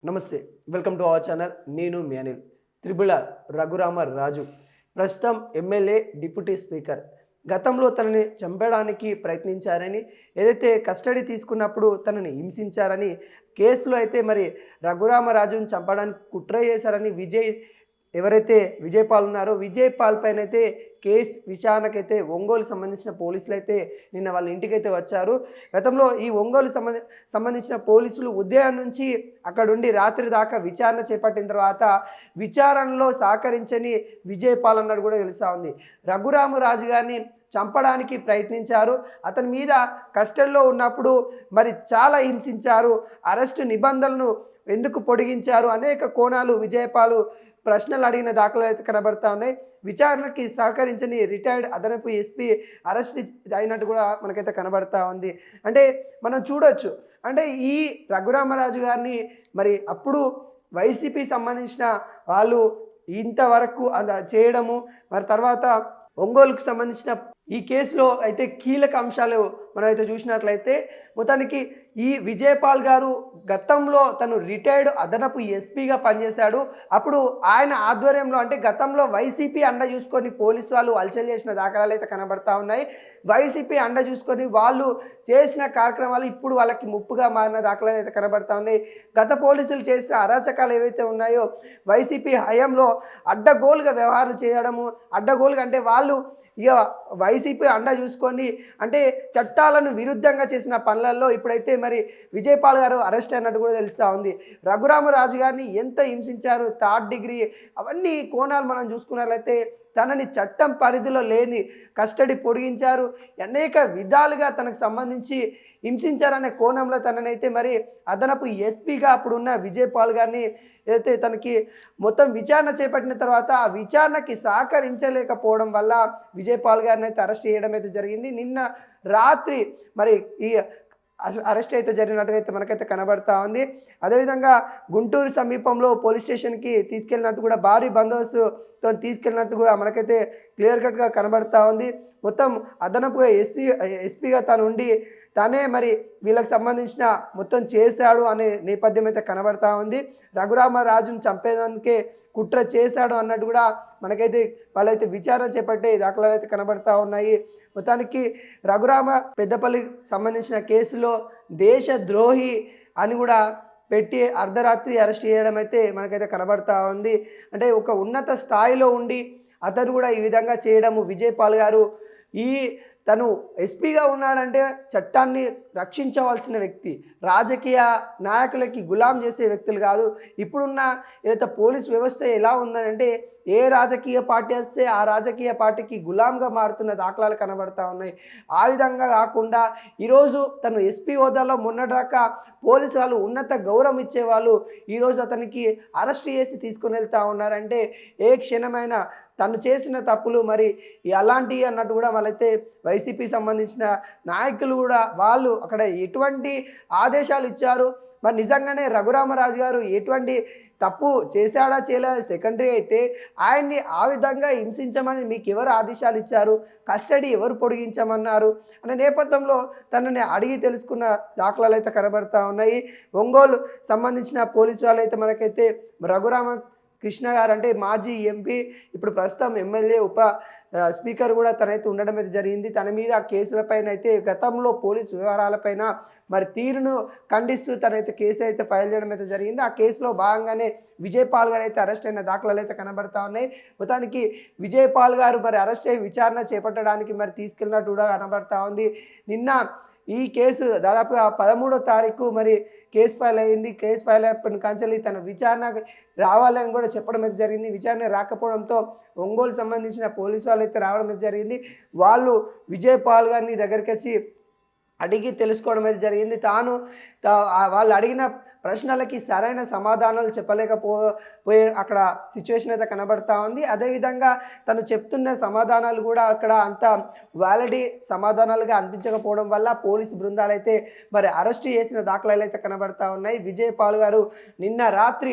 నమస్తే. Welcome to our channel. నేను మీ అనిల్. త్రిబుల రఘురామరాజు ప్రస్తుతం ఎమ్మెల్యే, డిప్యూటీ స్పీకర్. గతంలో తనని చంపడానికి ప్రయత్నించారని, ఏదైతే కస్టడీ తీసుకున్నప్పుడు తనని హింసించారని కేసులో అయితే మరి రఘురామరాజుని చంపడానికి కుట్ర చేశారని ఎవరైతే విజయ్ పాల్ ఉన్నారో విజయ్ పాల్ పైన అయితే కేసు విచారణకైతే ఒంగోలు సంబంధించిన పోలీసులు అయితే నిన్న వాళ్ళ ఇంటికైతే వచ్చారు. గతంలో ఈ ఒంగోలు సంబంధించిన పోలీసులు ఉదయం నుంచి అక్కడుండి రాత్రి దాకా విచారణ చేపట్టిన తర్వాత విచారణలో సహకరించని విజయ్ పాల్ అన్నది కూడా తెలుస్తూ ఉంది. రఘురామరాజు గారిని చంపడానికి ప్రయత్నించారు. అతని మీద కస్టడీలో ఉన్నప్పుడు మరి చాలా హింసించారు. అరెస్టు నిబంధనలను ఎందుకు పొడిగించారు, అనేక కోణాలు విజయపాలు ప్రశ్నలు అడిగిన దాఖలు అయితే కనబడతా ఉన్నాయి. విచారణకి సహకరించని రిటైర్డ్ అదనపు ఎస్పీ అరెస్ట్ అయినట్టు కూడా మనకైతే కనబడతా ఉంది. అంటే మనం చూడొచ్చు, అంటే ఈ రఘురామరాజు గారిని మరి అప్పుడు వైసీపీ సంబంధించిన వాళ్ళు ఇంతవరకు చేయడము, మరి తర్వాత ఒంగోలుకు సంబంధించిన ఈ కేసులో అయితే కీలక అంశాలు మనమైతే చూసినట్లయితే మొత్తానికి ఈ విజయపాల్ గారు గతంలో తను రిటైర్డ్ అదనపు ఎస్పీగా పనిచేశాడు. అప్పుడు ఆయన ఆధ్వర్యంలో, అంటే గతంలో వైసీపీ అండ చూసుకొని పోలీసు వాళ్ళు అలచల్ చేసిన దాఖలాలు అయితే కనబడతా ఉన్నాయి. వైసీపీ అండ చూసుకొని వాళ్ళు చేసిన కార్యక్రమాలు ఇప్పుడు వాళ్ళకి ముప్పుగా మారిన దాఖలాలు అయితే కనబడతా ఉన్నాయి. గత పోలీసులు చేసిన అరాచకాలు ఏవైతే ఉన్నాయో వైసీపీ హయాంలో అడ్డగోలుగా వ్యవహారాలు చేయడము, అడ్డగోలుగా అంటే వాళ్ళు ఇక వైసీపీ అండ చూసుకొని అంటే చట్టాలను విరుద్ధంగా చేసిన పనులలో ఇప్పుడైతే మరి విజయపాల్ గారు అరెస్ట్ అయినట్టు కూడా తెలుస్తూ ఉంది. రఘురామరాజు గారిని ఎంత హింసించారు, థర్డ్ డిగ్రీ, అవన్నీ కోణాలు మనం చూసుకున్నట్లయితే తనని చట్టం పరిధిలో లేని కస్టడీ పొడిగించారు, అనేక విధాలుగా తనకు సంబంధించి హింసించారనే కోణంలో తననైతే మరి అదనపు ఎస్పీగా అప్పుడున్న విజయపాల్ గారిని ఏదైతే తనకి మొత్తం విచారణ చేపట్టిన తర్వాత ఆ విచారణకి సహకరించలేకపోవడం వల్ల విజయపాల్ గారిని అయితే అరెస్ట్ చేయడం అయితే జరిగింది. నిన్న రాత్రి మరి ఈ అరెస్ట్ అయితే జరిగినట్టుగా అయితే మనకైతే కనబడతా ఉంది. అదేవిధంగా గుంటూరు సమీపంలో పోలీస్ స్టేషన్కి తీసుకెళ్ళినట్టు కూడా భారీ బందోబస్తుతో తీసుకెళ్ళినట్టు కూడా మనకైతే క్లియర్ కట్గా కనబడతా ఉంది. మొత్తం అదనపుగా ఎస్పీగా తాను ఉండి తానే మరి వీళ్ళకి సంబంధించిన మొత్తం చేశాడు అనే నేపథ్యం అయితే కనబడతా ఉంది. రఘురామరాజును చంపేదానికే కుట్ర చేశాడు అన్నట్టు కూడా మనకైతే వాళ్ళైతే విచారణ చేపట్టే దాఖలాలు అయితే కనబడతా ఉన్నాయి. మొత్తానికి రఘురామ పెద్దపల్లికి సంబంధించిన కేసులో దేశద్రోహి అని కూడా పెట్టి అర్ధరాత్రి అరెస్ట్ చేయడం అయితే మనకైతే కనబడతా ఉంది. అంటే ఒక ఉన్నత స్థాయిలో ఉండి అతను కూడా ఈ విధంగా చేయడము, విజయపాల్ గారు తను ఎస్పీగా ఉన్నాడంటే చట్టాన్ని రక్షించవలసిన వ్యక్తి, రాజకీయ నాయకులకి గులాం చేసే వ్యక్తులు కాదు. ఇప్పుడున్న ఏదైతే పోలీస్ వ్యవస్థ ఎలా ఉందంటే ఏ రాజకీయ పార్టీ వస్తే ఆ రాజకీయ పార్టీకి గులాంగా మారుతున్న దాఖలాలు కనబడతా ఉన్నాయి. ఆ విధంగా కాకుండా ఈరోజు తను ఎస్పీ హోదాలో మొన్నటిదాకా పోలీసు వాళ్ళు ఉన్నత గౌరవం ఇచ్చేవాళ్ళు ఈరోజు అతనికి అరెస్ట్ చేసి తీసుకుని వెళ్తూ ఉన్నారంటే ఏ క్షణమైన తను చేసిన తప్పులు మరి అలాంటివి అన్నట్టు కూడా వాళ్ళైతే వైసీపీ సంబంధించిన నాయకులు కూడా వాళ్ళు అక్కడ ఎటువంటి ఆదేశాలు ఇచ్చారు, మరి నిజంగానే రఘురామరాజు గారు ఎటువంటి తప్పు చేశాడా చేయలేదా సెకండరీ అయితే ఆయన్ని ఆ విధంగా హింసించమని మీకు ఎవరు ఆదేశాలు ఇచ్చారు, కస్టడీ ఎవరు పొడిగించమన్నారు అనే నేపథ్యంలో తనని అడిగి తెలుసుకున్న దాఖలాలు అయితే కనబడతా ఉన్నాయి. ఒంగోలు సంబంధించిన పోలీసు వాళ్ళు అయితే మనకైతే కృష్ణ గారు అంటే మాజీ ఎంపీ, ఇప్పుడు ప్రస్తుతం ఎమ్మెల్యే, ఉప స్పీకర్ కూడా తనైతే ఉండడం అయితే జరిగింది. తన మీద ఆ కేసులపైన అయితే గతంలో పోలీసు వ్యవహారాలపైన మరి తీరును ఖండిస్తూ తనైతే కేసు అయితే ఫైల్ చేయడం అయితే జరిగింది. ఆ కేసులో భాగంగానే విజయపాల్ గారు అయితే అరెస్ట్ అయిన దాఖలాలు అయితే కనబడతా ఉన్నాయి. మొత్తానికి విజయపాల్ గారు మరి అరెస్ట్ అయ్యి విచారణ చేపట్టడానికి మరి తీసుకెళ్ళినట్టు కూడా కనబడతా ఉంది. నిన్న ఈ కేసు దాదాపుగా 13వ తారీఖు మరి కేసు ఫైల్ అయ్యింది. కేసు ఫైల్ అయిపోయిన కాంచెల్లి తన విచారణ రావాలని కూడా చెప్పడం అయితే జరిగింది. విచారణ రాకపోవడంతో ఒంగోలు సంబంధించిన పోలీసు వాళ్ళు అయితే రావడం అయితే జరిగింది. వాళ్ళు విజయపాల్ గారిని దగ్గరికి వచ్చి అడిగి తెలుసుకోవడం అయితే జరిగింది. వాళ్ళు అడిగిన ప్రశ్నలకి సరైన సమాధానాలు చెప్పలేకపోయే అక్కడ సిచ్యువేషన్ అయితే కనబడతా ఉంది. అదేవిధంగా తను చెప్తున్న సమాధానాలు కూడా అక్కడ అంత వ్యాలిటీ సమాధానాలుగా అనిపించకపోవడం వల్ల పోలీసు బృందాలు అయితే మరి అరెస్ట్ చేసిన దాఖలాలు అయితే కనబడతా ఉన్నాయి. విజయపాల్ గారు నిన్న రాత్రి